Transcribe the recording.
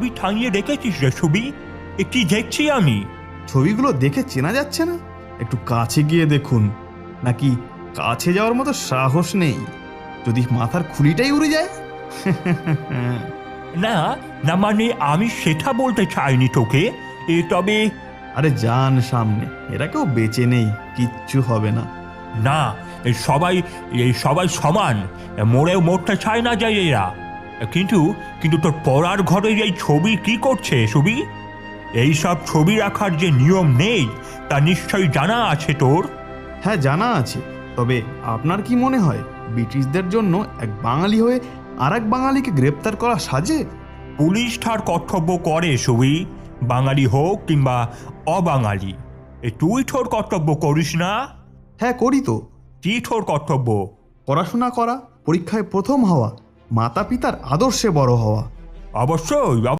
ছবি টাঙিয়ে রেখেছিস রে ছবি? কি দেখছি আমি? ছবিগুলো দেখে চেনা যাচ্ছে না? একটু কাছে গিয়ে দেখুন। নাকি কাছে যাওয়ার মতো সাহস নেই? যদি মাথার খুলিটাই উড়ে যায়? না না, মানে আমি সেটা বলতে চাইনি তোকে। তবে আরে যান সামনে, এরা কেউ বেঁচে নেই, কিচ্ছু হবে না। না, সবাই সমান, মরেও মরতে চায় না যায় এরা। কিন্তু কিন্তু তোর পড়ার ঘরে এই ছবি কি করছে ছবি? এইসব ছবি রাখার যে নিয়ম নেই তা নিশ্চয়ই জানা আছে তোর। হ্যাঁ জানা আছে, তবে আপনার কি মনে হয় ব্রিটিশদের জন্য এক বাঙালি হয়ে আর এক বাঙালিকে গ্রেপ্তার করা সাজে? পুলিশ তার কর্তব্য করে ছবি, বাঙালি হোক কিংবা অবাঙালি। তুই তোর কর্তব্য করিস না? হ্যাঁ করি তো। কি তোর কর্তব্য? পড়াশোনা করা, পরীক্ষায় প্রথম হওয়া, মাতা পিতার আদর্শে বড় হওয়া। অবশ্যই।